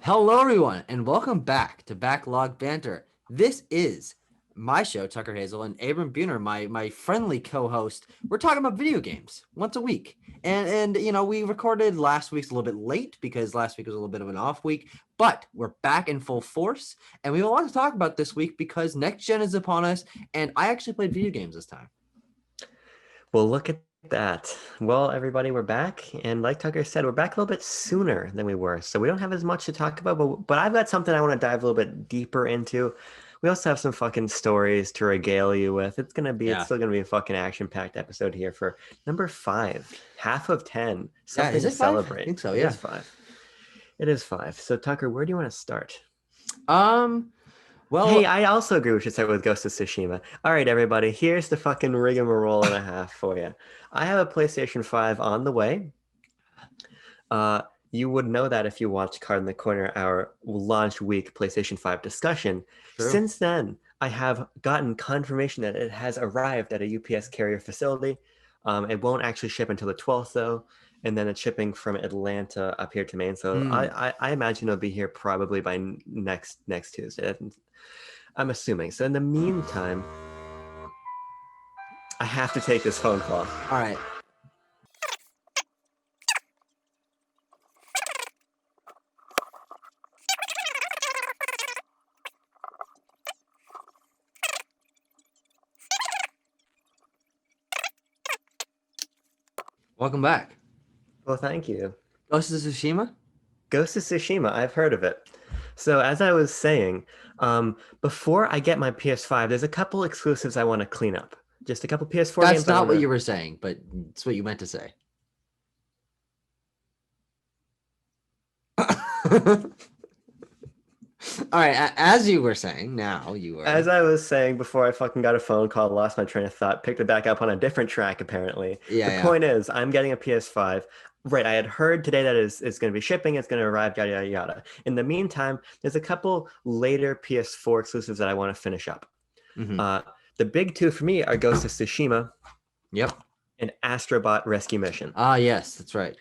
Hello, everyone, and welcome back to Backlog Banter. This is my show, Tucker Hazel, and Abram Buhner, my friendly co-host. We're talking about video games once a week, and we recorded last week's a little bit late because last week was a little bit of an off week, but we're back in full force, and we have a lot to talk about this week because next gen is upon us, and I actually played video games this time. Well, look at that. Well, everybody, we're back. And like Tucker said, we're back a little bit sooner than we were. So we don't have as much to talk about, but I've got something I want to dive a little bit deeper into. We also have some fucking stories to regale you with. It's Yeah, still gonna be a fucking action-packed episode here for number 5, half of 10, yeah, something is to it five? I celebrate. think so. It is Yeah. 5. It is 5. So Tucker, where do you want to start? Um. Hey, Well, I also agree we should start with Ghost of Tsushima. All right, everybody, here's the fucking rigmarole and a half for you. I have a PlayStation 5 on the way. Uh, you would know that if you watched Card in the Corner, our launch week PlayStation 5 discussion. true. Since then, I have gotten confirmation that it has arrived at a UPS carrier facility. It won't actually ship until the 12th, though, and then it's shipping from Atlanta up here to Maine. So Hmm. I imagine it'll be here probably by next Tuesday. I'm assuming. So in the meantime, I have to take this phone call. All right. Welcome back. Well, thank you. Ghost of Tsushima. Ghost of Tsushima, I've heard of it. So as I was saying, before I get my PS5, there's a couple exclusives I want to clean up. Just a couple PS4 That's games I not want what to. you were saying, but it's what you meant to say. All right, as you were saying, now you As are. I was saying before, I fucking got a phone call, lost my train of thought, picked it back up on a different track. Apparently, Yeah, the yeah. point is, I'm getting a PS5. Right, I had heard today that it's going to be shipping, it's going to arrive, yada yada yada. In the meantime, there's a couple later PS4 exclusives that I want to finish up. Hmm. Uh, the big two for me are Ghost of Tsushima Yep. and Astrobot Rescue Mission. Ah, yes, that's right.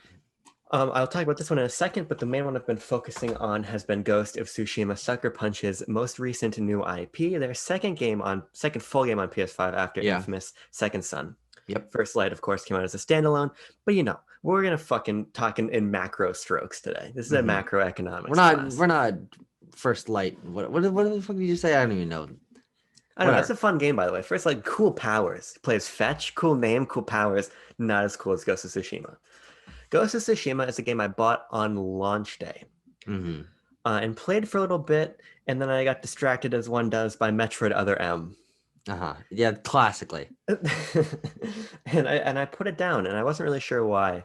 I'll talk about this one in a second, but the main one I've been focusing on has been Ghost of Tsushima Sucker Punch's most recent new IP, their second full game on PS5 after Yeah. infamous Second Son. Yep. First Light, of course, came out as a standalone, but we're gonna fucking talk in macro strokes today. This is a Hmm. We're macroeconomics not. class. We're not first light. What the fuck did you say? I don't even know. I don't know. It's Whatever. a fun game, by the way. First Light, cool powers. Plays fetch, cool name, cool powers. Not as cool as Ghost of Tsushima. Ghost of Tsushima is a game I bought on launch day. Hmm. And played for a little bit, and then I got distracted as one does by Metroid Other M. Uh-huh. Yeah, classically. And I put it down, and I wasn't really sure why.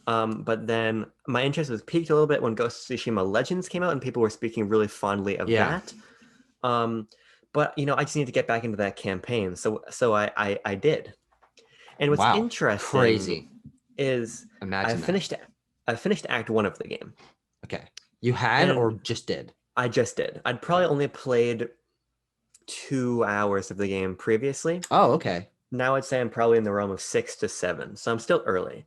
But then my interest was piqued a little bit when Ghost of Tsushima Legends came out, and people were speaking really fondly of Yeah. that. But I just need to get back into that campaign, so I did. And what's Wow. interesting Crazy. is I Imagine that. finished I finished Act 1 of the game, Okay. You had and or just did? I just did. I'd probably Okay. only played 2 hours of the game previously. Oh, okay. Now I'd say I'm probably in the realm of 6 to 7, so I'm still early.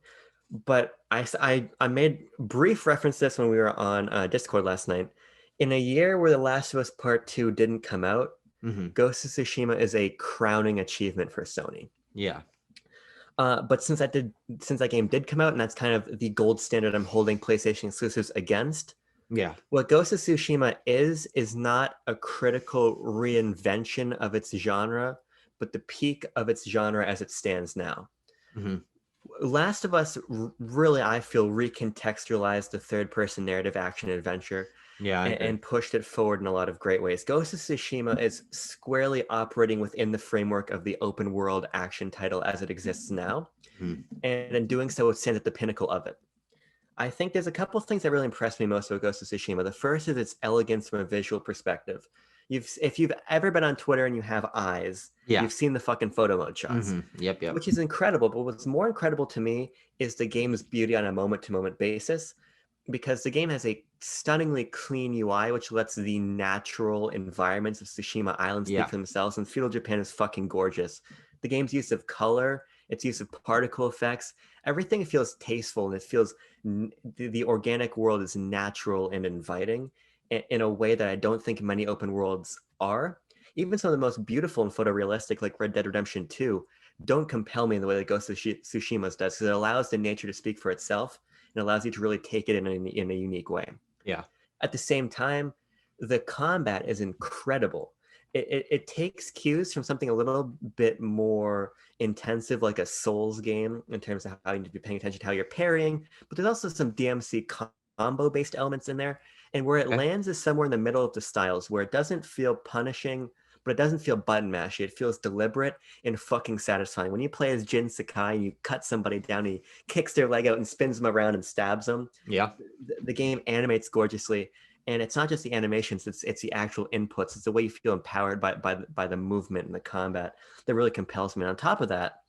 But I made brief reference to this when we were on Discord last night. In a year where The Last of Us Part 2 didn't come out, Hmm. Ghost of Tsushima is a crowning achievement for Sony. Yeah. But since that game did come out, and that's kind of the gold standard I'm holding PlayStation exclusives against, Yeah. what Ghost of Tsushima is not a critical reinvention of its genre, but the peak of its genre as it stands now. Hmm. Last of Us really, I feel, recontextualized the third-person narrative action adventure Yeah, I agree. and pushed it forward in a lot of great ways. Ghost of Tsushima is squarely operating within the framework of the open world action title as it exists now, Mhm. and in doing so, it stands at the pinnacle of it. I think there's a couple of things that really impressed me most about Ghost of Tsushima. The first is its elegance from a visual perspective. If you've ever been on Twitter and you have eyes, Yeah. you've seen the fucking photo mode shots, Yep, yep. which is incredible. But what's more incredible to me is the game's beauty on a moment-to-moment basis, because the game has a stunningly clean UI, which lets the natural environments of Tsushima Island speak Yeah. for themselves. And feudal Japan is fucking gorgeous. The game's use of color, its use of particle effects, everything feels tasteful, and it feels the organic world is natural and inviting. in a way that I don't think many open worlds are. Even some of the most beautiful and photorealistic, like Red Dead Redemption 2, don't compel me in the way that Ghost of Tsushima's does, because it allows the nature to speak for itself and allows you to really take it in a unique way. Yeah. At the same time, the combat is incredible. It takes cues from something a little bit more intensive, like a Souls game, in terms of how you need to be paying attention to how you're parrying. But there's also some DMC combo-based elements in there. And where it Okay. lands is somewhere in the middle of the styles, where it doesn't feel punishing, but it doesn't feel button mashy. It feels deliberate and fucking satisfying. When you play as Jin Sakai and you cut somebody down, he kicks their leg out and spins them around and stabs them. Yeah. The game animates gorgeously, and it's not just the animations; it's the actual inputs. It's the way you feel empowered by the movement and the combat that really compels me. And on top of that,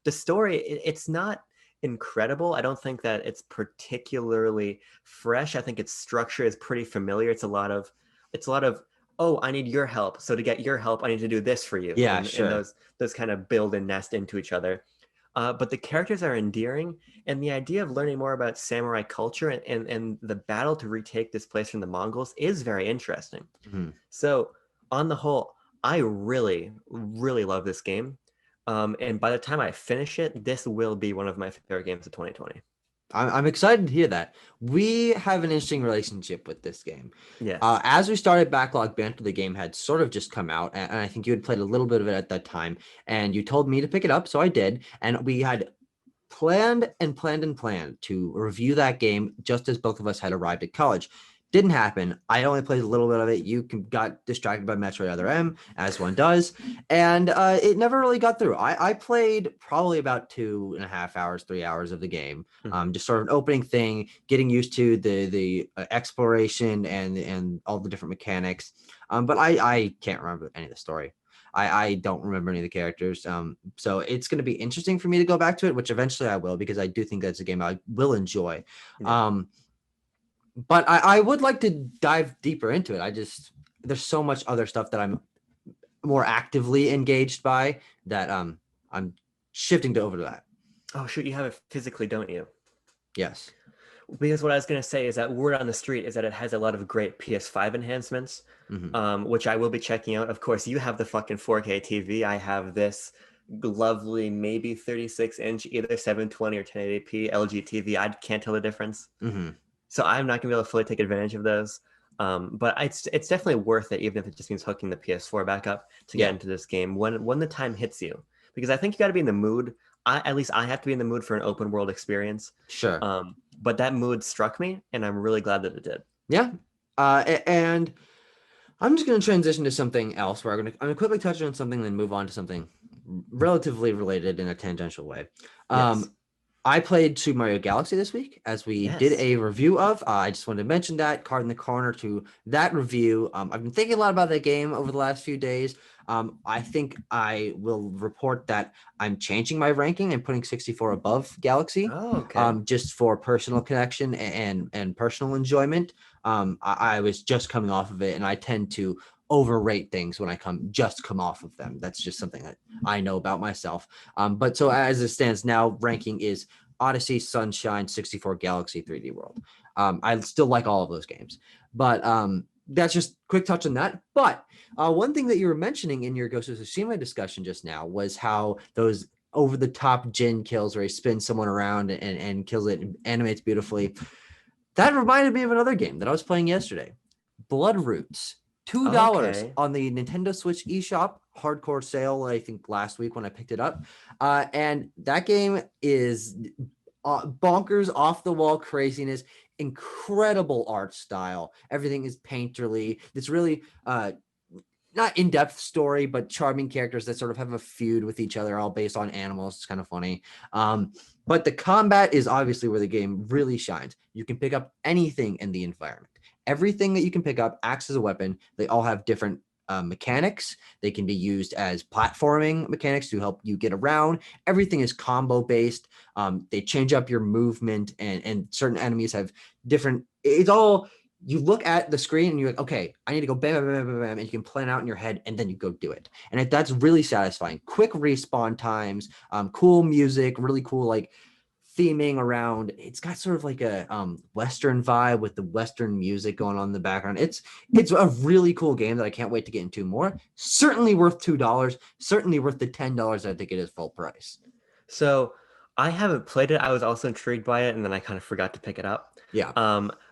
the story it's not incredible. I don't think that it's particularly fresh. I think its structure is pretty familiar. It's a lot of oh, I need your help. So to get your help, I need to do this for you. Yeah, And sure. those kind of build and nest into each other. But the characters are endearing, and the idea of learning more about samurai culture and the battle to retake this place from the Mongols is very interesting. Mhm. So, on the whole, I really, really love this game. And by the time I finish it, this will be one of my favorite games of 2020. I'm excited to hear that. We have an interesting relationship with this game. Yes. As we started Backlog Banter, the game had sort of just come out, and I think you had played a little bit of it at that time, and you told me to pick it up, so I did. And we had planned to review that game just as both of us had arrived at college. Didn't happen. I only played a little bit of it. You got distracted by Metroid Other M, as one does, and it never really got through. I played probably about 2.5 hours, 3 hours of the game, Mhm. just sort of an opening thing, getting used to the exploration and all the different mechanics. But I can't remember any of the story. I don't remember any of the characters. So it's going to be interesting for me to go back to it, which eventually I will, because I do think that's a game I will enjoy. Yeah. But I would like to dive deeper into it. There's so much other stuff that I'm more actively engaged by that I'm shifting to over to that. Oh, shoot, you have it physically, don't you? Yes. Because what I was going to say is that word on the street is that it has a lot of great PS5 enhancements, Mm-hmm. which I will be checking out. Of course, you have the fucking 4K TV. I have this lovely, maybe 36-inch, either 720 or 1080p LG TV. I can't tell the difference. Mm-hmm. So I'm not going to be able to fully take advantage of those. But it's definitely worth it, even if it just means hooking the PS4 back up to get Yeah. into this game when the time hits you. Because I think you got to be in the mood. At least I have to be in the mood for an open world experience. Sure. But that mood struck me, and I'm really glad that it did. Yeah. And I'm just going to transition to something else where I'm going to quickly touch on something, then move on to something relatively related in a tangential way. Yes. I played Super Mario Galaxy this week, as we did Yes. a review of. I just wanted to mention that, card in the corner to that review. I've been thinking a lot about that game over the last few days. I think I will report that I'm changing my ranking and putting 64 above Galaxy, Oh, okay. just for personal connection and personal enjoyment. I was just coming off of it, and I tend to overrate things when I come off of them. That's just something that I know about myself. But so as it stands now, ranking is Odyssey, Sunshine, 64, Galaxy, 3D World. I still like all of those games, but that's just quick touch on that. But one thing that you were mentioning in your Ghost of Tsushima discussion just now was how those over the top Jin kills where he spins someone around and kills it and animates beautifully. That reminded me of another game that I was playing yesterday, Bloodroots. $2 Okay. on the Nintendo Switch eShop, hardcore sale, I think last week when I picked it up. And that game is bonkers, off the wall craziness, incredible art style. Everything is painterly. It's really not in-depth story, but charming characters that sort of have a feud with each other, all based on animals. It's kind of funny. But the combat is obviously where the game really shines. You can pick up anything in the environment. Everything that you can pick up acts as a weapon. They all have different mechanics. They can be used as platforming mechanics to help you get around. Everything is combo based. They change up your movement, and certain enemies have different. It's all, you look at the screen and you're like, okay, I need to go bam, bam, bam, bam, bam, and you can plan out in your head, and then you go do it. And that's really satisfying. Quick respawn times, cool music, really cool, like theming around. It's got sort of like a Western vibe with the Western music going on in the background. It's a really cool game that I can't wait to get into more. Certainly worth $2. Certainly worth the $10 I think it is full price. So I haven't played it. I was also intrigued by it, and then I kind of forgot to pick it up. Yeah.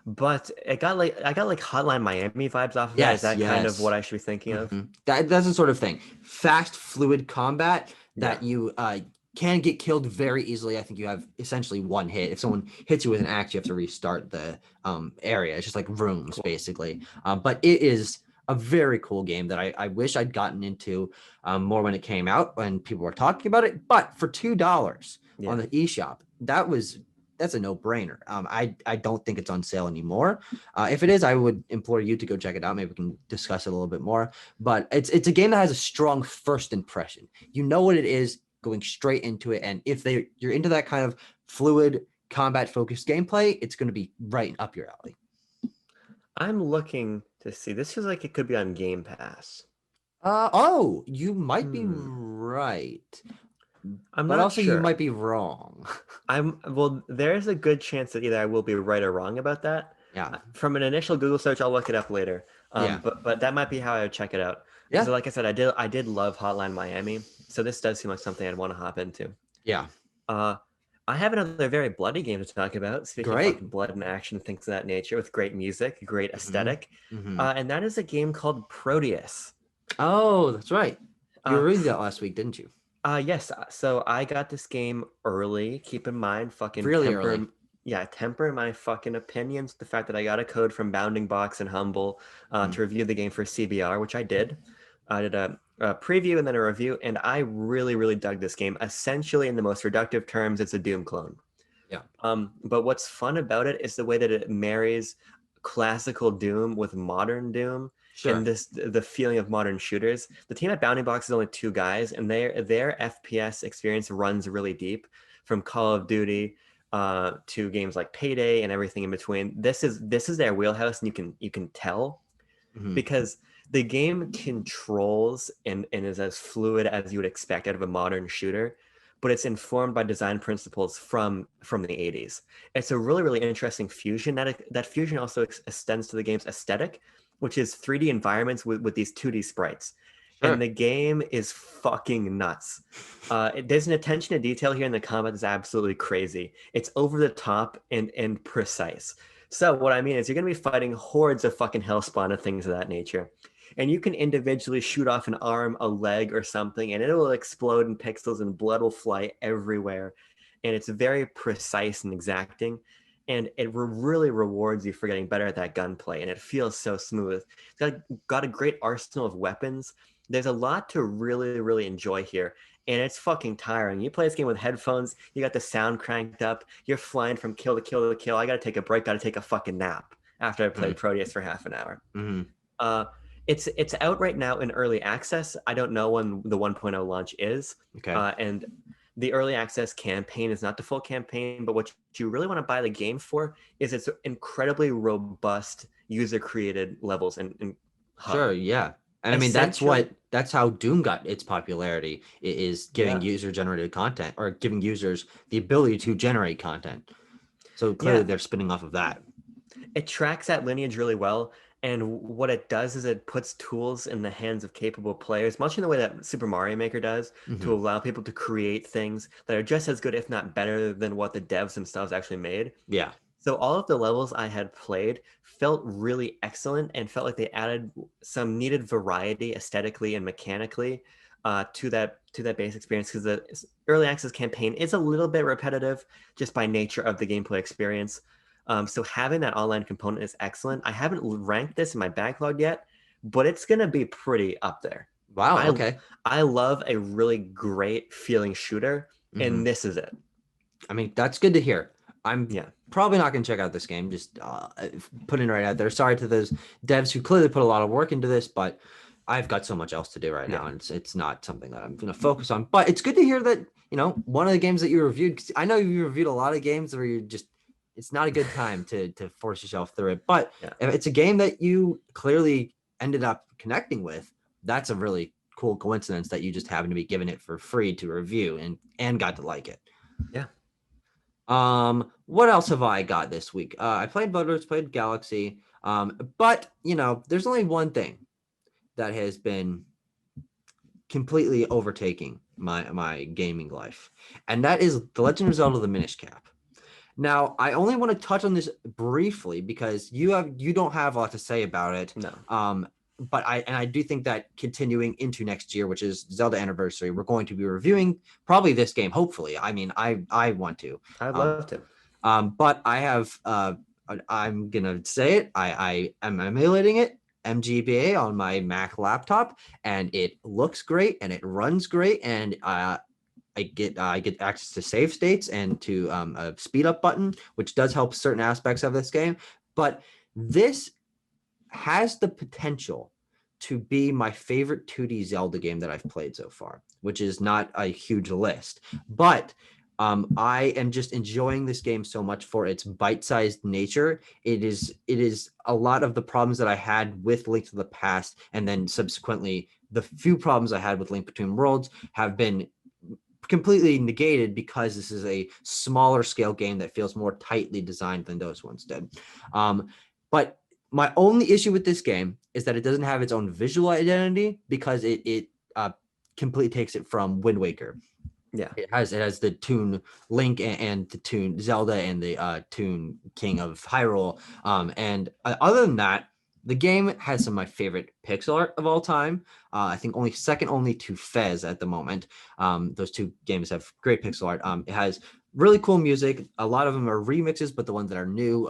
But I got like Hotline Miami vibes off of that. Is Yes. that kind of Yes. what I should be thinking of? That's the sort of thing. Fast, fluid combat that Yeah. you can get killed very easily. I think you have essentially one hit. If someone hits you with an axe, you have to restart the area. It's just like rooms, basically. But it is a very cool game that I wish I'd gotten into more when it came out, when people were talking about it. But for $2 Yeah. on the eShop, that's a no-brainer. I don't think it's on sale anymore. If it is, I would implore you to go check it out. Maybe we can discuss it a little bit more. But it's a game that has a strong first impression. You know what it is going straight into it, and if you're into that kind of fluid combat-focused gameplay, it's going to be right up your alley. I'm looking to see. This feels like it could be on Game Pass. You might be right. I'm But not also sure. you might be wrong. Well, there's a good chance that either I will be right or wrong about that. Yeah. From an initial Google search, I'll look it up later. Yeah. But that might be how I would check it out. Yeah. So like I said, I did love Hotline Miami. So this does seem like something I'd want to hop into. Yeah. I have another very bloody game to talk about. Speaking Great. of fucking blood and action, things of that nature, with great music, great aesthetic. Mhm. And that is a game called Prodeus. Oh, that's right. You reviewed that last week, didn't you? Yes. So I got this game early. Keep in mind, fucking Really early. Yeah, temper my fucking opinions. The fact that I got a code from Bounding Box and Humble to review the game for CBR, which I did. I did a preview and then a review, and I really, really dug this game. Essentially, in the most reductive terms, it's a Doom clone. Yeah. But what's fun about it is the way that it marries classical Doom with modern Doom. Sure. And the feeling of modern shooters. The team at Bounding Box is only 2 guys, and their FPS experience runs really deep, from Call of Duty to games like Payday and everything in between. This is their wheelhouse, and you can tell because the game controls and is as fluid as you would expect out of a modern shooter, but it's informed by design principles from the 80s. It's a really, really interesting fusion. That fusion also extends to the game's aesthetic, which is 3D environments with these 2D sprites. Sure. And the game is fucking nuts. There's an attention to detail here in the combat that's absolutely crazy. It's over the top and precise. So what I mean is you're going to be fighting hordes of fucking hellspawn and things of that nature. And you can individually shoot off an arm, a leg, or something, and it will explode in pixels and blood will fly everywhere. And it's very precise and exacting. And it really rewards you for getting better at that gunplay, and it feels so smooth. It's got a great arsenal of weapons. There's a lot to really, really enjoy here, and it's fucking tiring. You play this game with headphones, you got the sound cranked up, you're flying from kill to kill to kill. I gotta take a break, gotta take a fucking nap after I played Proteus for half an hour. It's out right now in early access. I don't know when the 1.0 launch is. Okay. And the early access campaign is not the full campaign, but what you really want to buy the game for is its incredibly robust user-created levels and hub. Sure, yeah. And I mean, that's how Doom got its popularity, is giving user-generated content, or giving users the ability to generate content. So clearly they're spinning off of that. It tracks that lineage really well. And what it does is it puts tools in the hands of capable players, much in the way that Super Mario Maker does, to allow people to create things that are just as good, if not better, than what the devs themselves actually made. Yeah. So all of the levels I had played felt really excellent and felt like they added some needed variety aesthetically and mechanically to that base experience, because the early access campaign is a little bit repetitive just by nature of the gameplay experience. So having that online component is excellent. I haven't ranked this in my backlog yet, but it's going to be pretty up there. Wow, okay. I love a really great feeling shooter, and this is it. I mean, that's good to hear. I'm probably not going to check out this game, just putting it right out there. Sorry to those devs who clearly put a lot of work into this, but I've got so much else to do right now, and it's not something that I'm going to focus on. But it's good to hear that, one of the games that you reviewed, 'cause I know you reviewed a lot of games where you're just, it's not a good time to force yourself through it. But if it's a game that you clearly ended up connecting with, that's a really cool coincidence that you just happened to be given it for free to review and got to like it. Yeah. What else have I got this week? I played Bloodroots, played Galaxy. But there's only one thing that has been completely overtaking my gaming life, and that is The Legend of Zelda: The Minish Cap. Now, I only want to touch on this briefly because you don't have a lot to say about it. No. But I do think that continuing into next year, which is Zelda Anniversary, we're going to be reviewing probably this game. Hopefully, I mean, I want to. I'd love to. But I have I'm gonna say it. I am emulating it, MGBA, on my Mac laptop, and it looks great and it runs great, and I get access to save states and to a speed up button, which does help certain aspects of this game. But this has the potential to be my favorite 2D Zelda game that I've played so far, which is not a huge list. But I am just enjoying this game so much for its bite-sized nature. It is a lot of the problems that I had with Link to the Past, and then subsequently the few problems I had with Link Between Worlds have been completely negated because this is a smaller scale game that feels more tightly designed than those ones did. But my only issue with this game is that it doesn't have its own visual identity because it completely takes it from Wind Waker. Yeah, it has the Toon Link and the Toon Zelda and the Toon King of Hyrule. And other than that, the game has some of my favorite pixel art of all time. I think second only to Fez at the moment. Those two games have great pixel art. It has really cool music. A lot of them are remixes, but the ones that are new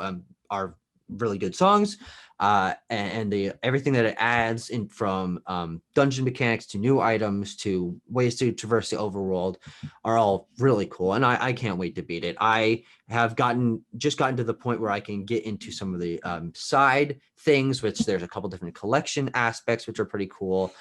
are really good songs. And the everything that it adds in from dungeon mechanics to new items to ways to traverse the overworld are all really cool, and I can't wait to beat it. I have gotten to the point where I can get into some of the side things, which there's a couple different collection aspects which are pretty cool,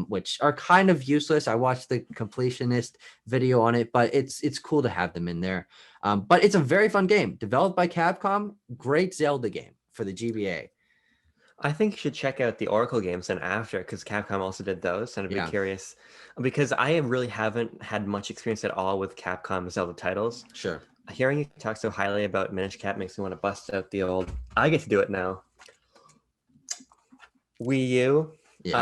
which are kind of useless. I watched the completionist video on it, but it's cool to have them in there. But it's a very fun game developed by Capcom. Great Zelda game for the GBA. I think you should check out the Oracle games then after, because Capcom also did those, and I'd be curious because I really haven't had much experience at all with Capcom Zelda titles. Sure. Hearing you talk so highly about Minish Cap makes me want to bust out the old. I get to do it now. Wii U,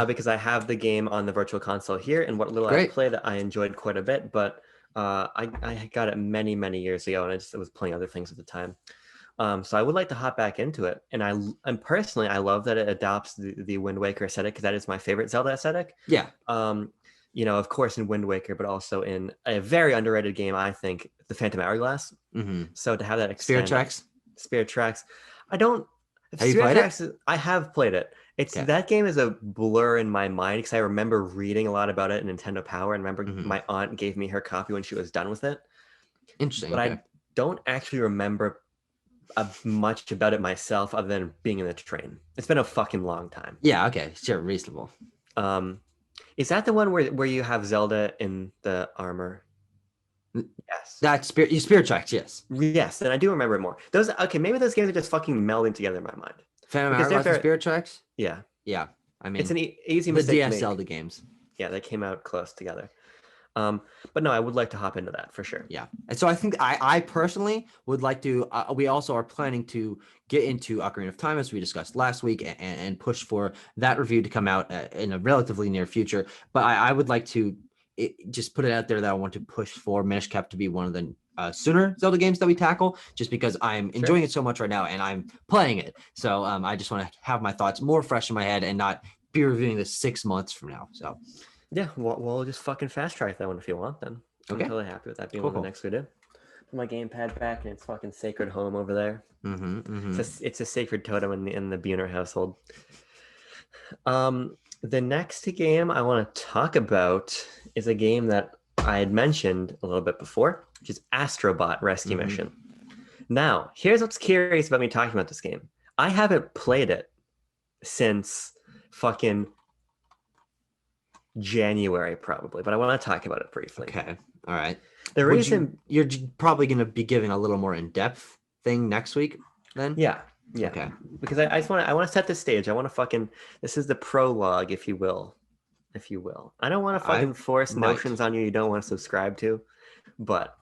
because I have the game on the Virtual Console here, and what little I played, I enjoyed quite a bit. But I got it many years ago, and I was playing other things at the time. So I would like to hop back into it, and personally, I love that it adopts the Wind Waker aesthetic, because that is my favorite Zelda aesthetic. Yeah. Of course, in Wind Waker, but also in a very underrated game, I think, the Phantom Hourglass. Mm-hmm. So to have that Spirit Tracks. I don't. Have you played it? I have played it. That game is a blur in my mind because I remember reading a lot about it in Nintendo Power, and remember my aunt gave me her copy when she was done with it. Interesting. But I don't actually remember much about it myself other than being in the train. It's been a fucking long time. Yeah, okay, sure, reasonable. Is that the one where you have Zelda in the armor? Yes. That's Spirit Tracks, yes. Yes, and I do remember it more. Maybe those games are just fucking melding together in my mind. Phantom Hourglass and Spirit Tracks? Yeah. Yeah. I mean, it's an easy mistake. The DS Zelda games. Yeah, they came out close together. But no, I would like to hop into that for sure. Yeah. And so I think I personally would like to, we also are planning to get into Ocarina of Time, as we discussed last week, and push for that review to come out in a relatively near future. But I would like to just put it out there that I want to push for Minish Cap to be one of the sooner Zelda games that we tackle, just because I'm enjoying it so much right now and I'm playing it. So I just want to have my thoughts more fresh in my head and not be reviewing this 6 months from now. So yeah, we'll just fucking fast track that one if you want then. Okay. I'm totally happy with that being one of the next we do. Put my gamepad back in its fucking sacred home over there. It's a sacred totem in the Buhner household. The next game I want to talk about is a game that I had mentioned a little bit before, which is Astrobot Rescue Mission. Now, here's what's curious about me talking about this game. I haven't played it since fucking January, probably, but I want to talk about it briefly. Okay. All right. The reason you're probably going to be giving a little more in-depth thing next week then? Yeah. Okay. Because I want to set the stage. I want to this is the prologue, if you will. I don't want to force notions on you don't want to subscribe to, but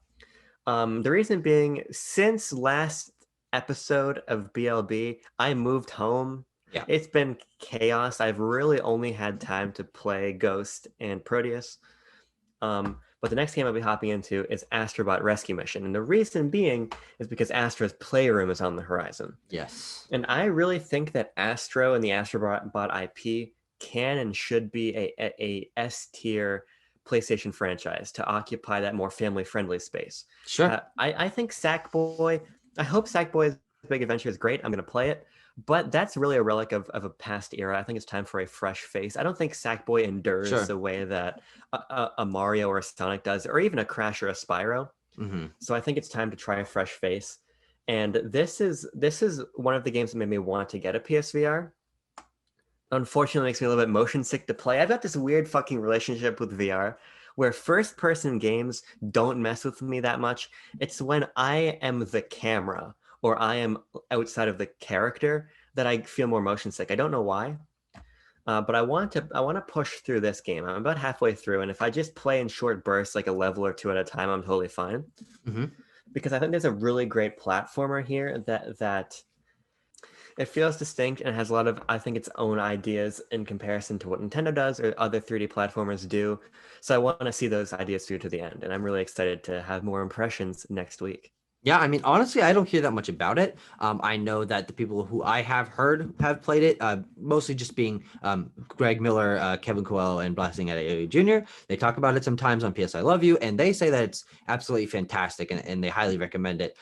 The reason being, since last episode of BLB, I moved home. Yeah. It's been chaos. I've really only had time to play Ghost and Prodeus. But the next game I'll be hopping into is Astrobot Rescue Mission. And the reason being is because Astro's Playroom is on the horizon. Yes. And I really think that Astro and the Astrobot IP can and should be a S tier PlayStation franchise to occupy that more family friendly space. Sure. I think Sackboy, I hope Sackboy's Big Adventure is great. I'm going to play it. But that's really a relic of a past era. I think it's time for a fresh face. I don't think Sackboy endures Sure. the way that a Mario or a Sonic does, or even a Crash or a Spyro. Mm-hmm. So I think it's time to try a fresh face. And this is one of the games that made me want to get a PSVR. Unfortunately, it makes me a little bit motion sick to play. I've got this weird fucking relationship with VR where first person games don't mess with me that much. It's when I am the camera or I am outside of the character that I feel more motion sick. I don't know why. But I want to push through this game. I'm about halfway through, and if I just play in short bursts, like a level or two at a time, I'm totally fine. Mm-hmm. Because I think there's a really great platformer here that it feels distinct and has a lot of, I think, its own ideas in comparison to what Nintendo does or other 3D platformers do. So I want to see those ideas through to the end, and I'm really excited to have more impressions next week. Yeah, I mean, honestly, I don't hear that much about it. I know that the people who I have heard have played it, mostly just being Greg Miller, Kevin Coelho, and Blessing at AOU Jr. They talk about it sometimes on PS I Love You, and they say that it's absolutely fantastic, and they highly recommend it.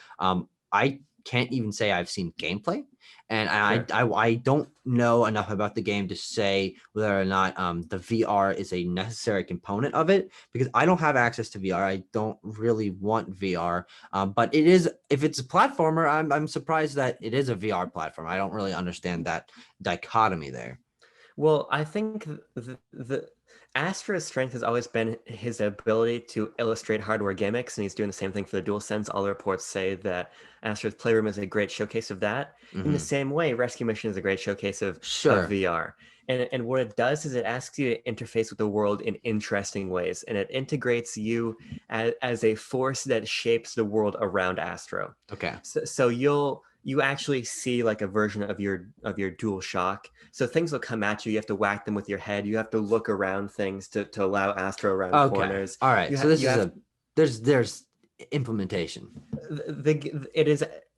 I can't even say I've seen gameplay, and I don't know enough about the game to say whether or not the VR is a necessary component of it, because I don't have access to VR. I don't really want VR. But it is, if it's a platformer, I'm surprised that it is a VR platform. I don't really understand that dichotomy there. Well, I think the Astra's strength has always been his ability to illustrate hardware gimmicks, and he's doing the same thing for the DualSense. All the reports say that Astra's Playroom is a great showcase of that. In the same way, Rescue Mission is a great showcase of VR. And what it does is it asks you to interface with the world in interesting ways, and it integrates you as a force that shapes the world around Astro. Okay. So you actually see like a version of your dual shock. So things will come at you. You have to whack them with your head. You have to look around things to allow Astro around corners. All right. So there's implementation.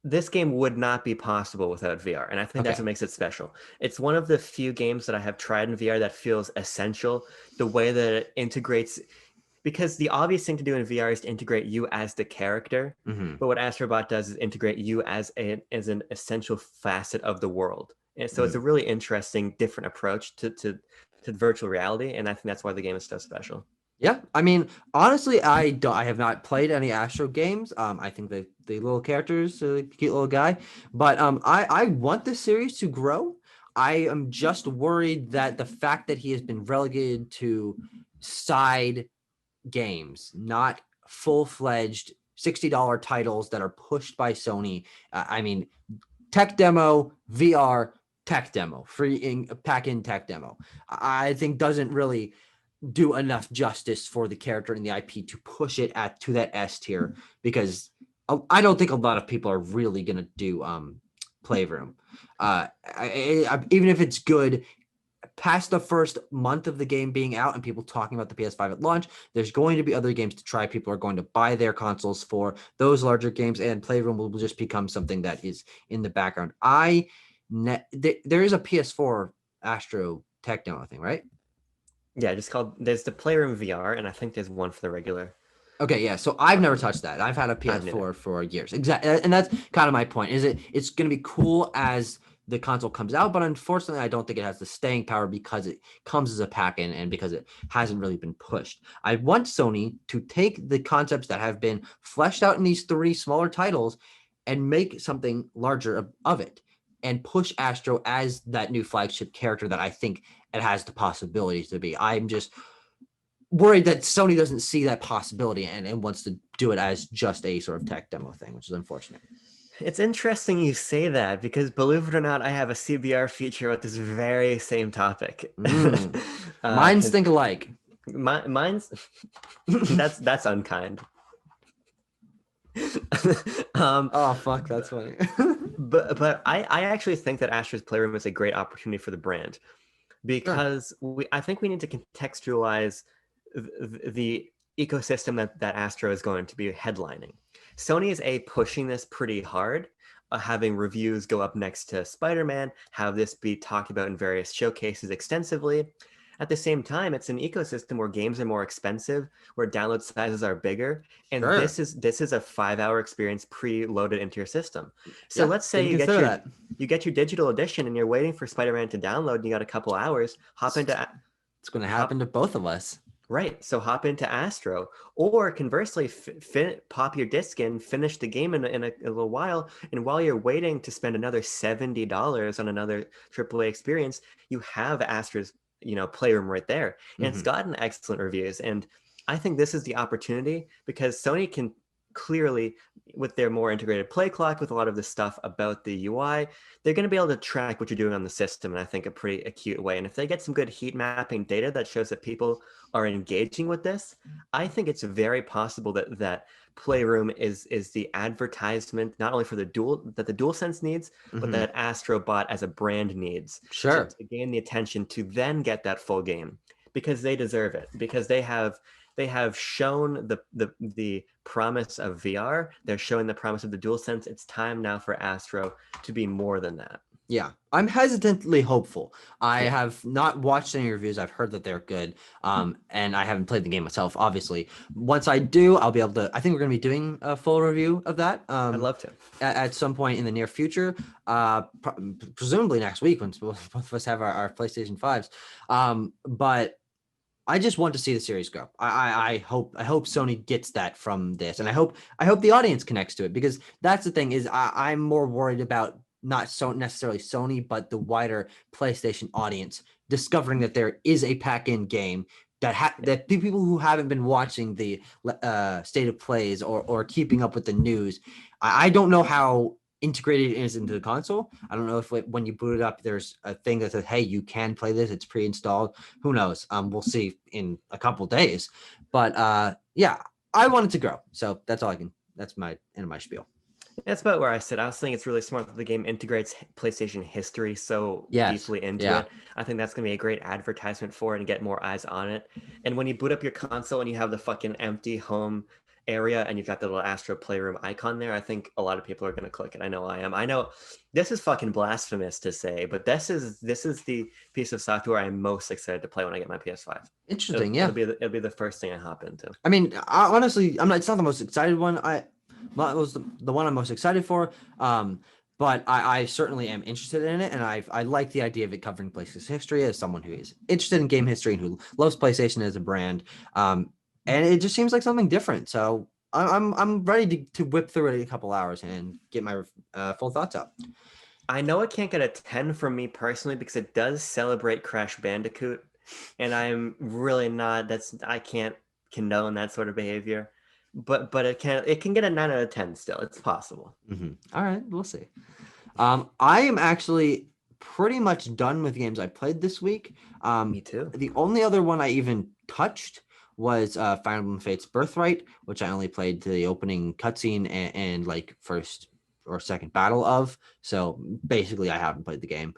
This game would not be possible without VR, and I think that's what makes it special. It's one of the few games that I have tried in VR that feels essential. The way that it integrates. Because the obvious thing to do in VR is to integrate you as the character, but what Astrobot does is integrate you as an essential facet of the world. And so it's a really interesting, different approach to virtual reality, and I think that's why the game is so special. Yeah, I mean, honestly, I have not played any Astro games. I think the little characters, cute little guy, but I want this series to grow. I am just worried that the fact that he has been relegated to side games, not full-fledged $60 titles that are pushed by Sony. I mean, tech demo, VR, tech demo, free pack-in tech demo. I think doesn't really do enough justice for the character and the IP to push it to that S tier, because I don't think a lot of people are really gonna do Playroom. Even if it's good, past the first month of the game being out and people talking about the PS5 at launch, there's going to be other games to try. People are going to buy their consoles for those larger games, and Playroom will just become something that is in the background. There is a PS4 Astro tech demo thing, right? Yeah, there's the Playroom VR, and I think there's one for the regular. Okay, yeah. So I've never touched that. I've had a PS4 for years. Exactly, and that's kind of my point. It's going to be cool as the console comes out, but unfortunately, I don't think it has the staying power because it comes as a pack-in and because it hasn't really been pushed. I want Sony to take the concepts that have been fleshed out in these 3 smaller titles and make something larger of it, and push Astro as that new flagship character that I think it has the possibility to be. I'm just worried that Sony doesn't see that possibility and wants to do it as just a sort of tech demo thing, which is unfortunate. It's interesting you say that, because believe it or not, I have a CBR feature with this very same topic. Minds think alike. Mine's that's unkind. Oh fuck, that's funny. but I actually think that Astro's Playroom is a great opportunity for the brand Sure. because I think we need to contextualize the ecosystem that Astro is going to be headlining. Sony is pushing this pretty hard, having reviews go up next to Spider-Man, have this be talked about in various showcases extensively. At the same time, it's an ecosystem where games are more expensive, where download sizes are bigger, and Sure. this is a 5-hour experience pre-loaded into your system. So Yeah, let's say didn't consider that. you get your digital edition and you're waiting for Spider-Man to download and you got a couple hours, It's, it's going to happen hop to both of us. right. So hop into Astro, or conversely, pop your disc in, finish the game in a little while, and while you're waiting to spend another $70 on another AAA experience, you have Astro's Playroom right there, and it's Hmm. gotten excellent reviews. And I think this is the opportunity because Sony can clearly, with their more integrated play clock, with a lot of the stuff about the UI, they're going to be able to track what you're doing on the system in, I think, a pretty acute way. And if they get some good heat mapping data that shows that people are engaging with this, I think it's very possible that Playroom is the advertisement not only for the DualSense needs, but Hmm. that Astrobot as a brand needs Sure. to gain the attention to then get that full game because they deserve it because they have shown the promise of VR. They're showing the promise of the DualSense. It's time now for Astro to be more than that. Yeah, I'm hesitantly hopeful. I Yeah. have not watched any reviews. I've heard that they're good. And I haven't played the game myself, obviously. Once I do, I'll be able to. I think we're going to be doing a full review of that I'd love to. at some point in the near future. Presumably next week, once both of us have our PlayStation 5s. But I just want to see the series grow. I hope Sony gets that from this, and I hope the audience connects to it because that's the thing is I'm more worried about not so necessarily Sony, but the wider PlayStation audience discovering that there is a pack-in game that the people who haven't been watching the state of plays or keeping up with the news, I don't know how integrated it is into the console. I don't know if when you boot it up, there's a thing that says, "Hey, you can play this. It's pre-installed." Who knows? We'll see in a couple days. But yeah, I want it to grow. So that's all I can. That's my end of my spiel. That's about where I sit. I was thinking it's really smart that the game integrates PlayStation history so Yes. deeply into Yeah. it. I think that's going to be a great advertisement for it and get more eyes on it. And when you boot up your console and you have the fucking empty home area and you've got the little Astro Playroom icon there, I think a lot of people are going to click it. I know I am. I know this is fucking blasphemous to say, but this is the piece of software I'm most excited to play when I get my PS5. Interesting. Yeah. It'll be the first thing I hop into. I mean, honestly, I'm not. It's not the most excited one. Well, it was the one I'm most excited for. But I certainly am interested in it, and I like the idea of it covering PlayStation history as someone who is interested in game history and who loves PlayStation as a brand. And it just seems like something different. So I'm ready to whip through it in a couple hours and get my full thoughts out. I know it can't get a 10 from me personally because it does celebrate Crash Bandicoot, and I'm really not. I can't condone that sort of behavior, but it can get a 9 out of 10 still. It's possible. All right, we'll see. I am actually pretty much done with games I played this week. Me too. The only other one I even touched was Fire Emblem Fates Birthright, which I only played the opening cutscene and like first or second battle of. So basically, I haven't played the game.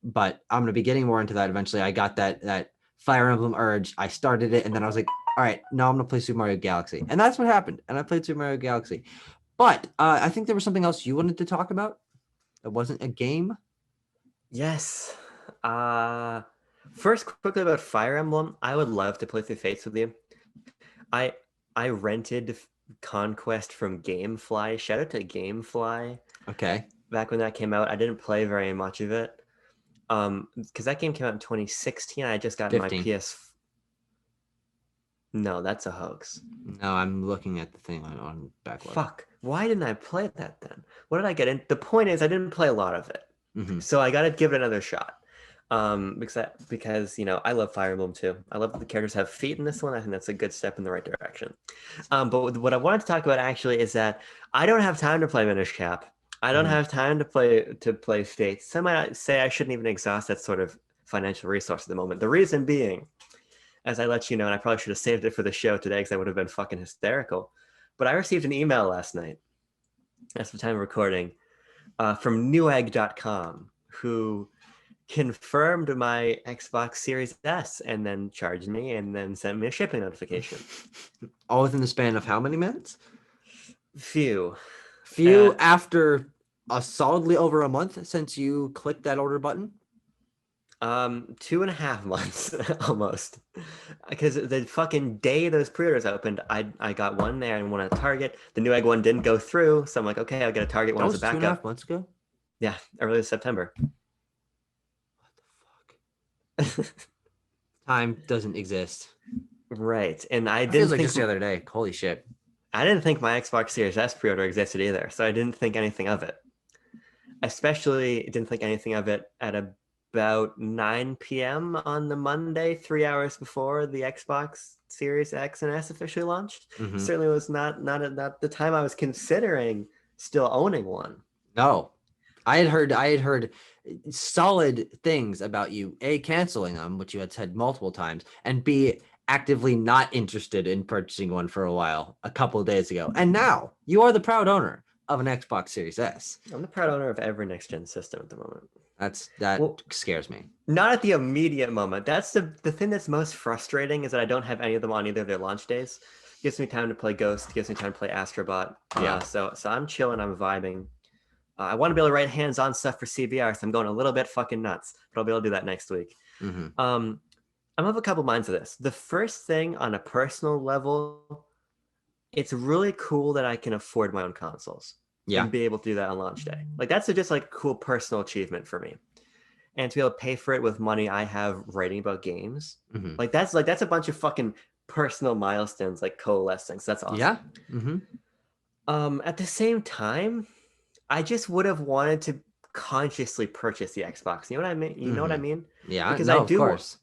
But I'm gonna be getting more into that eventually. I got that Fire Emblem urge. I started it, and then I was like, all right, no, I'm gonna play Super Mario Galaxy, and that's what happened. And I played Super Mario Galaxy. But I think there was something else you wanted to talk about. It wasn't a game. Yes. Uh, First, quickly about Fire Emblem. I would love to play through Fates with you. I I rented Conquest from GameFly. Shout out to GameFly. Okay. Back when that came out, I didn't play very much of it. Because that game came out in 2016. I just got my 15. PS. No, that's a hoax. No, I'm looking at the thing on backlog. Fuck. Why didn't I play that then? What did I get in? The point is, I didn't play a lot of it, Mm-hmm. so I got to give it another shot. Because I love Fire Emblem too. I love that the characters have feet in this one. I think that's a good step in the right direction. But what I wanted to talk about actually is that I don't have time to play Minish Cap. I don't Mm-hmm. have time to play Fates. Some might say I shouldn't even exhaust that sort of financial resource at the moment. The reason being, as I let you know, and I probably should have saved it for the show today because I would have been fucking hysterical. But I received an email last night, that's the time of recording, from Newegg.com, who confirmed my Xbox Series S and then charged me and then sent me a shipping notification. All within the span of how many minutes? Few. Few after a solidly over a month since you clicked that order button? 2.5 months almost, because the fucking day those pre-orders opened, I got one there and one at Target. The Newegg one didn't go through, so I'm like, okay, I'll get a Target one That as was a backup. 2.5 months ago? Yeah, early September. What the fuck? Time doesn't exist. Right, and I It didn't feels like think just the other day. Holy shit. I didn't think my Xbox Series S pre-order existed either, so I didn't think anything of it. Especially didn't think anything of it at about 9 p.m. on the Monday, 3 hours before the Xbox Series X and S officially launched. Mhm. Certainly was not at the time I was considering still owning one. No. I had heard solid things about you, A, canceling them, which you had said multiple times, and B, actively not interested in purchasing one for a while, a couple of days ago. And now you are the proud owner of an Xbox Series S. I'm the proud owner of every next-gen system at the moment. That scares me. Not at the immediate moment. That's the thing that's most frustrating, is that I don't have any of them on either of their launch days. Gives me time to play Ghost, gives me time to play Astrobot. Yeah. So I'm chilling, I'm vibing. I want to be able to write hands-on stuff for CBR, so I'm going a little bit fucking nuts, but I'll be able to do that next week. Mm-hmm. I'm of a couple minds of this. The first thing, on a personal level, it's really cool that I can afford my own consoles. Yeah. And be able to do that on launch day. Like, that's just like a cool personal achievement for me. And to be able to pay for it with money I have writing about games, Mm-hmm. that's a bunch of fucking personal milestones like coalescing. So that's awesome. Yeah. Mm-hmm. At the same time, I just would have wanted to consciously purchase the Xbox. You know what I mean? You know what I mean? Yeah. Because no, I do. Of course.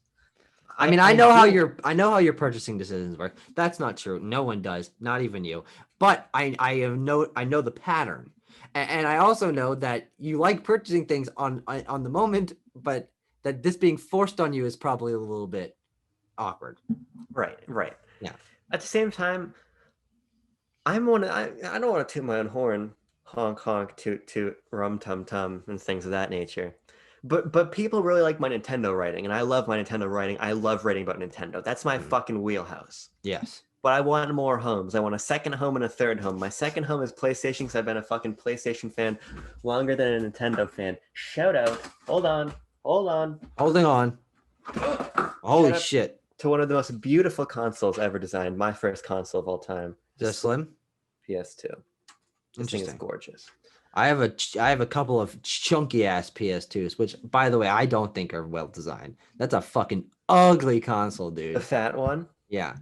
I mean, I know how your purchasing decisions work. That's not true. No one does, not even you. But I know the pattern, and I also know that you like purchasing things on the moment, but that this being forced on you is probably a little bit awkward. Right. Yeah. At the same time, I don't want to toot my own horn, honk honk, toot rum tum tum, and things of that nature. But people really like my Nintendo writing, and I love my Nintendo writing. I love writing about Nintendo. That's my fucking wheelhouse. Yes. But I want more homes. I want a second home and a third home. My second home is PlayStation, because I've been a fucking PlayStation fan longer than a Nintendo fan. Shout out. Hold on. Holding on. Holy shit. To one of the most beautiful consoles ever designed. My first console of all time. Is that Slim? PS2. This thing is Interesting. gorgeous. I have a couple of chunky ass PS2s, which, by the way, I don't think are well designed. That's a fucking ugly console, dude. The fat one? Yeah.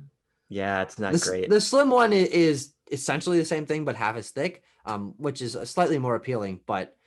Yeah, it's not great. The slim one is essentially the same thing, but half as thick, which is slightly more appealing. But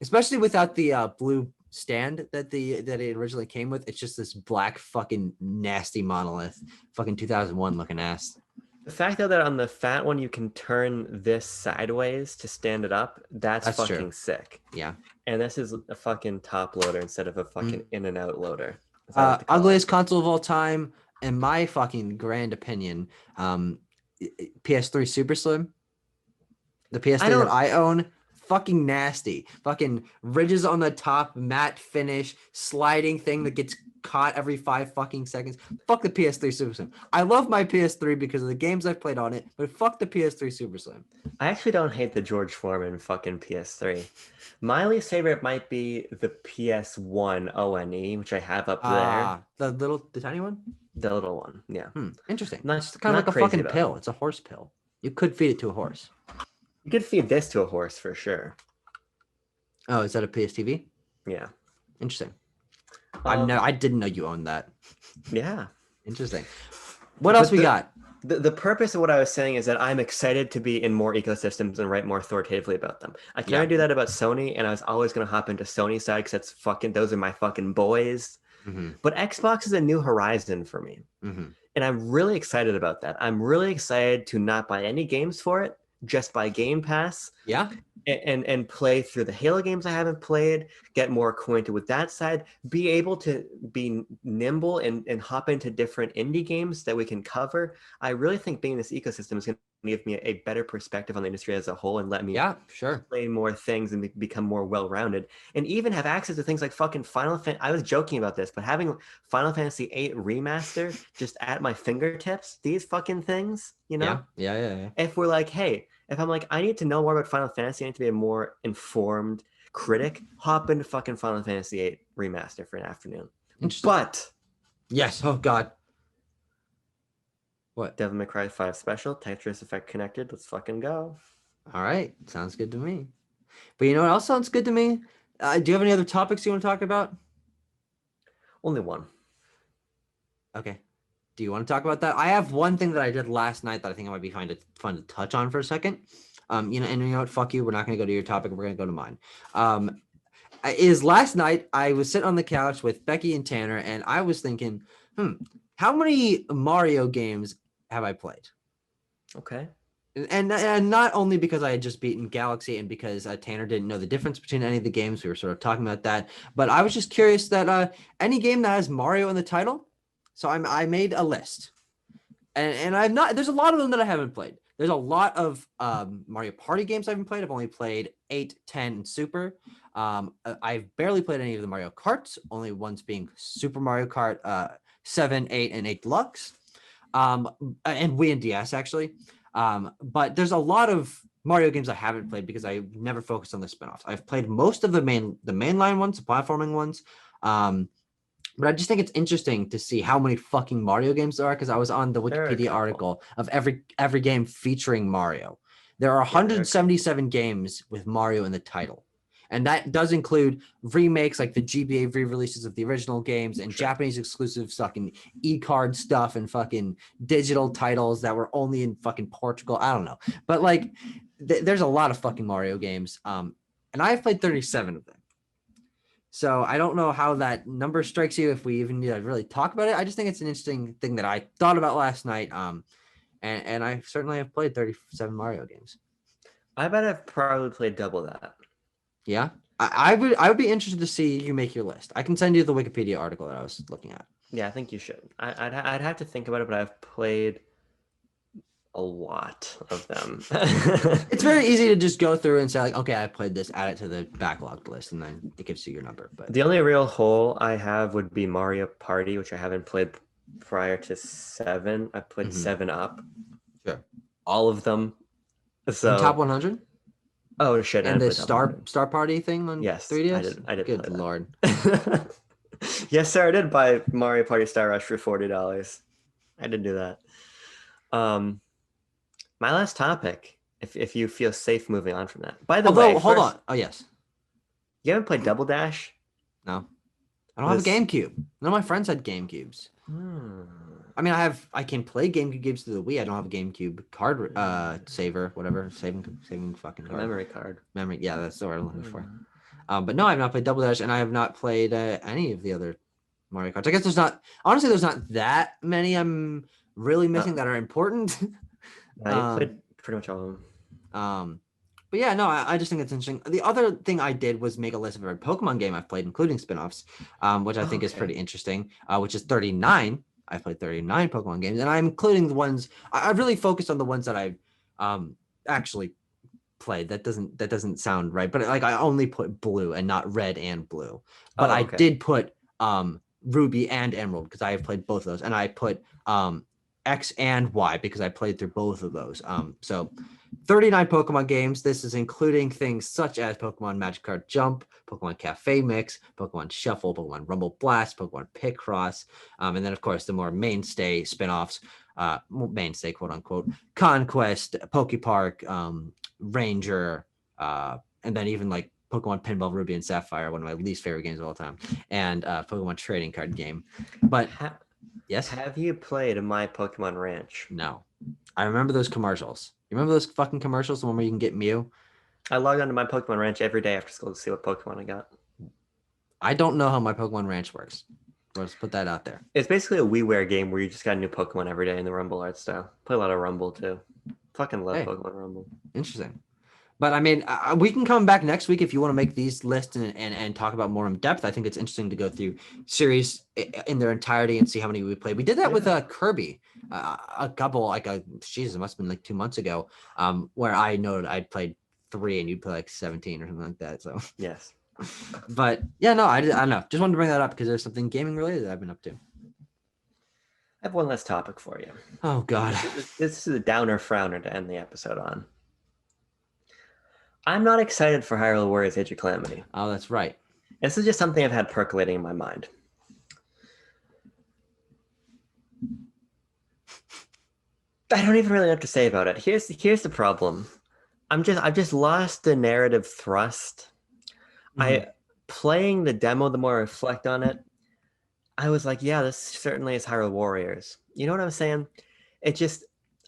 especially without the blue stand that it originally came with, it's just this black fucking nasty monolith, fucking 2001 looking ass. The fact though that on the fat one you can turn this sideways to stand it up, that's fucking true. Sick. Yeah. And this is a fucking top loader instead of a fucking in and out loader. Ugliest console of all time, in my fucking grand opinion. PS3 Super Slim. The PS3 that I own, fucking nasty. Fucking ridges on the top, matte finish, sliding thing that gets caught every 5 fucking seconds. Fuck the PS3 Super Slim. I love my PS3 because of the games I've played on it, but fuck the PS3 Super Slim. I actually don't hate the George Foreman fucking PS3. My least favorite might be the PS1 ONE, which I have up there. The tiny one? The little one, yeah. Interesting. It's kind of like a fucking pill. It's a horse pill. You could feed it to a horse. You could feed this to a horse for sure. Oh, is that a PSTV? Yeah. Interesting. I didn't know you owned that. Yeah. Interesting. What else we got? The purpose of what I was saying is that I'm excited to be in more ecosystems and write more authoritatively about them. I can only do that about Sony, and I was always going to hop into Sony side because those are my fucking boys. Mm-hmm. But Xbox is a new horizon for me. Mm-hmm. And I'm really excited about that. I'm really excited to not buy any games for it, just buy Game Pass. Yeah. And play through the Halo games I haven't played, get more acquainted with that side, be able to be nimble and hop into different indie games that we can cover. I really think being in this ecosystem is going give me a better perspective on the industry as a whole and let me Yeah, sure. play more things and become more well-rounded, and even have access to things like fucking I was joking about this, but having Final Fantasy VIII Remaster just at my fingertips, these fucking things, Yeah. if we're like, hey, if I'm like, I need to know more about Final Fantasy, I need to be a more informed critic, hop into fucking Final Fantasy VIII Remaster for an afternoon. Interesting. But Yes. Oh God. What? Devil May Cry 5 Special, Tetris Effect connected, let's fucking go. All right. Sounds good to me. But you know what else sounds good to me? Do you have any other topics you want to talk about? Only one. Okay. Do you want to talk about that? I have one thing that I did last night that I think it might be fun to touch on for a second. And you know what? Fuck you. We're not going to go to your topic. We're going to go to mine. Is last night I was sitting on the couch with Becky and Tanner, and I was thinking, how many Mario games have I played? Okay. And not only because I had just beaten Galaxy and because Tanner didn't know the difference between any of the games, we were sort of talking about that, but I was just curious that any game that has Mario in the title. So I made a list, and I've not. There's a lot of them that I haven't played. There's a lot of Mario Party games I haven't played. I've only played 8, 10, and Super. I've barely played any of the Mario Karts. Only ones being Super Mario Kart 7, 8, and 8 Deluxe, and Wii and DS actually. But there's a lot of Mario games I haven't played because I never focused on the spinoffs. I've played most of the mainline ones, the platforming ones. But I just think it's interesting to see how many fucking Mario games there are, because I was on the Wikipedia article of every game featuring Mario. There are 177 games with Mario in the title. And that does include remakes like the GBA re-releases of the original games and Japanese exclusive fucking e-card stuff and fucking digital titles that were only in fucking Portugal. I don't know. But like there's a lot of fucking Mario games. And I've played 37 of them. So I don't know how that number strikes you, if we even need to really talk about it. I just think it's an interesting thing that I thought about last night. And I certainly have played 37 Mario games. I bet I've probably played double that. Yeah. I would be interested to see you make your list. I can send you the Wikipedia article that I was looking at. Yeah, I think you should. I'd have to think about it, but I've played a lot of them. It's very easy to just go through and say like, okay, I played this, add it to the backlogged list, and then it gives you your number. But the only real hole I have would be Mario Party, which I haven't played prior to 7. I played 7 Up. Sure. All of them. So in top 100? Oh shit! And the Star Party thing on 3DS? I did. Good lord. Yes, sir. I did buy Mario Party Star Rush for $40. I did do that. My last topic, if you feel safe moving on from that. By the way, hold on. Oh yes. You haven't played Double Dash? No. I don't have a GameCube. None of my friends had GameCubes. I mean, I can play GameCube games through the Wii. I don't have a GameCube card saver, whatever, saving fucking card. Memory card. Memory, yeah, that's the word I'm looking for. But no, I've not played Double Dash, and I have not played any of the other Mario Karts. I guess there's not that many I'm really missing that are important. No, you played pretty much all of them. But yeah, no, I just think it's interesting. The other thing I did was make a list of every Pokemon game I've played, including spin-offs, which I think is pretty interesting, which is 39. I've played 39 Pokemon games, and I'm including the ones I've really focused on the ones that I've actually played. That doesn't sound right, but like I only put blue and not red and blue. But I did put Ruby and Emerald because I have played both of those, and I put X and Y because I played through both of those. So 39 Pokemon games. This is including things such as Pokemon Magic Card Jump, Pokemon Cafe Mix, Pokemon Shuffle, Pokemon Rumble Blast, Pokemon Picross, and then of course the more mainstay spin-offs, mainstay quote unquote, Conquest, Pokepark, Ranger, and then even like Pokemon Pinball Ruby and Sapphire, one of my least favorite games of all time, and Pokemon Trading Card Game. But yes, have you played My Pokemon Ranch? No. I remember those commercials. You remember those fucking commercials, the one where you can get Mew? I log on to My Pokemon Ranch every day after school to see what Pokemon I got. I don't know how My Pokemon Ranch works. Let's put that out there. It's basically a WiiWare game where you just got a new Pokemon every day in the Rumble art style. Play a lot of Rumble too. Fucking love Pokemon Rumble. Interesting. But I mean, we can come back next week if you want to make these lists and talk about more in depth. I think it's interesting to go through series in their entirety and see how many we played. We did that with Kirby, a couple Jesus, it must have been like 2 months ago, where I know I'd played 3 and you'd play like 17 or something like that. So Yes. But yeah, no, I don't know. Just wanted to bring that up because there's something gaming related that I've been up to. I have one last topic for you. Oh God, This is a downer frowner to end the episode on. I'm not excited for Hyrule Warriors Age of Calamity. oh that's right. This is just something I've had percolating in my mind. I don't even really know what to say about it. Here's the problem. I've just lost the narrative thrust. Mhm. Playing the demo, the more I reflect on it, I was like, yeah, this certainly is Hyrule Warriors. You know what I'm saying? It just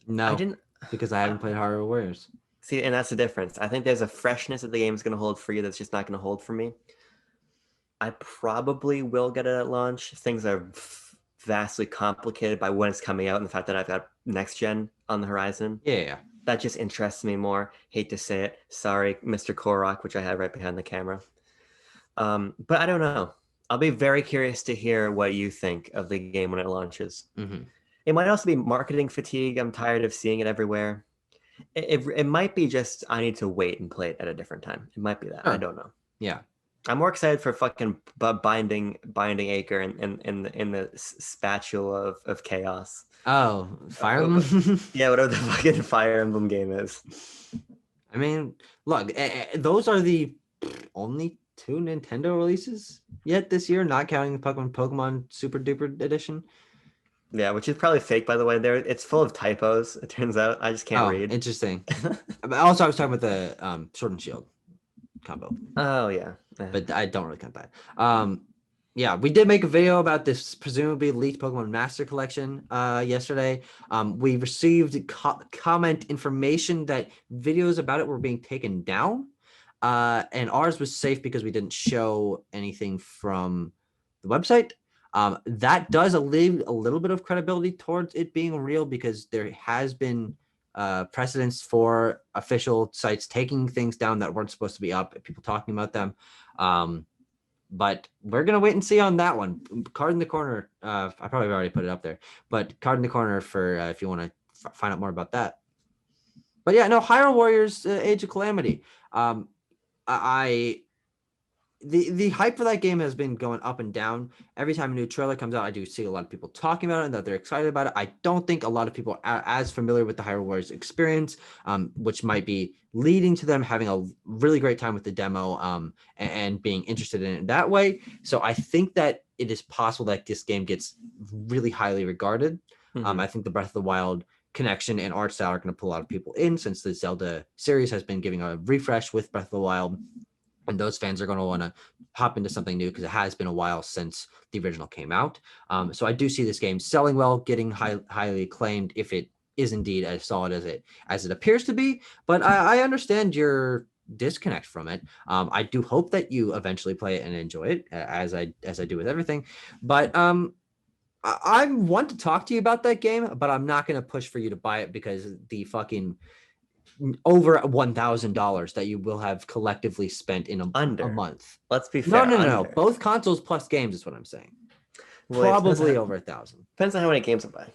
I No, didn't because I haven't played Hyrule Warriors. see, and that's the difference. I think there's a freshness that the game's going to hold for you that's just not going to hold for me. I probably will get it at launch. Things are vastly complicated by when it's coming out and the fact that I've got next gen on the horizon. Yeah. That just interests me more. Hate to say it. Sorry, Mr. Korok, which I have right behind the camera. But I don't know. I'll be very curious to hear what you think of the game when it launches. Mm-hmm. It might also be marketing fatigue. I'm tired of seeing it everywhere. It might be just I need to wait and play it at a different time. It might be that. Sure. I don't know. Yeah. I'm more excited for fucking binding Acre in the spatula of chaos. Oh, Fire Emblem. Yeah, whatever the fucking Fire Emblem game is. I mean, look, those are the only 2 Nintendo releases yet this year, not counting the Pokemon Super Duper Edition. Yeah, which is probably fake, by the way. It's full of typos. It turns out I just can't read. Interesting. Also, I was talking about the Sword and Shield combo. Oh yeah, but I don't really count that. Yeah, we did make a video about this presumably leaked Pokemon Master Collection yesterday. We received comment information that videos about it were being taken down, and ours was safe because we didn't show anything from the website. That does leave a little bit of credibility towards it being real because there has been precedents for official sites taking things down that weren't supposed to be up, people talking about them. But we're going to wait and see on that one. Card in the corner. I probably already put it up there, but card in the corner for if you want to find out more about that. But yeah, no, Hyrule Warriors Age of Calamity. The hype for that game has been going up and down. Every time a new trailer comes out, I do see a lot of people talking about it and that they're excited about it. I don't think a lot of people are as familiar with the Hyrule Warriors experience, which might be leading to them having a really great time with the demo and being interested in it that way. So I think that it is possible that this game gets really highly regarded. Mm-hmm. I think the Breath of the Wild connection and art style are going to pull a lot of people in since the Zelda series has been giving a refresh with Breath of the Wild. And those fans are going to want to hop into something new because it has been a while since the original came out. So I do see this game selling well, getting highly acclaimed if it is indeed as solid as it appears to be. But I understand your disconnect from it. I do hope that you eventually play it and enjoy it, as I do with everything. But I want to talk to you about that game, but I'm not going to push for you to buy it because the fucking over $1,000 that you will have collectively spent in a month. Let's be fair. No. Both consoles plus games is what I'm saying. Well, probably over 1,000. Depends on how many games I buy.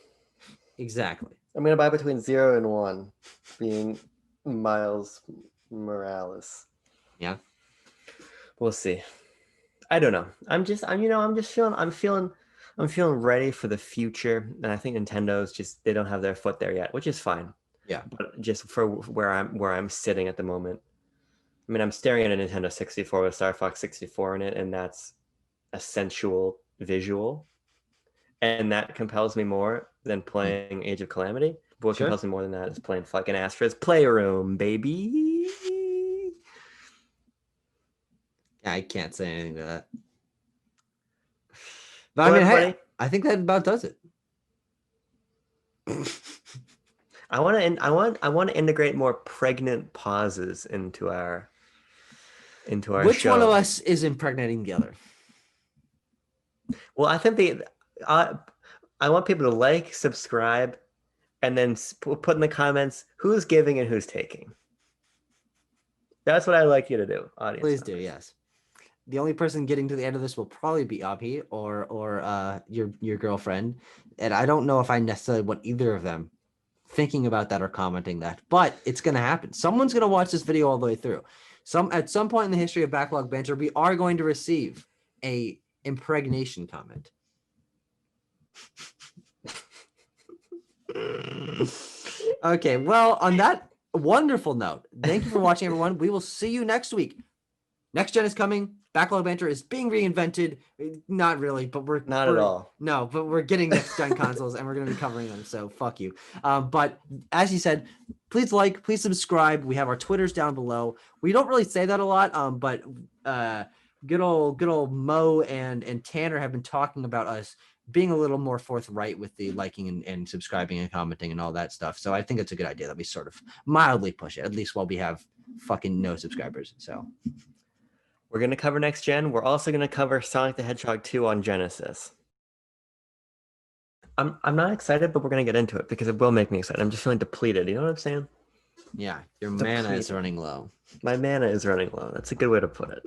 Exactly. I'm gonna buy between 0 and 1, being Miles Morales. Yeah. We'll see. I don't know. I'm feeling ready for the future, and I think Nintendo's they don't have their foot there yet, which is fine. Yeah. But just for where I'm sitting at the moment. I mean, I'm staring at a Nintendo 64 with Star Fox 64 in it, and that's a sensual visual. And that compels me more than playing Age of Calamity. But what compels me more than that is playing fucking Astra's Playroom, baby. I can't say anything to that. But I mean, hey, I think that about does it. I want to integrate more pregnant pauses into our Which show. one of us is impregnating the other? Well, I think I want people to like, subscribe, and then put in the comments who's giving and who's taking. That's what I'd like you to do, audience Please do, members. yes. The only person getting to the end of this will probably be Abhi or your girlfriend, and I don't know if I necessarily want either of them thinking about that or commenting that, but it's gonna happen. Someone's gonna watch this video all the way through. At some point in the history of Backlog Banter, we are going to receive a impregnation comment. Okay, well, on that wonderful note, thank you for watching, everyone. We will see you next week. Next gen is coming. Backlog Banter is being reinvented. Not really, but Not at all. No, but we're getting next gen consoles and we're going to be covering them. So fuck you. But as you said, please like, please subscribe. We have our Twitters down below. We don't really say that a lot, but good old Mo and Tanner have been talking about us being a little more forthright with the liking and subscribing and commenting and all that stuff. So I think it's a good idea that we sort of mildly push it, at least while we have fucking no subscribers. So we're going to cover next gen. We're also going to cover Sonic the Hedgehog 2 on Genesis. I'm not excited, but we're going to get into it because it will make me excited. I'm just feeling depleted. You know what I'm saying? yeah, your mana is running low. My mana is running low. That's a good way to put it.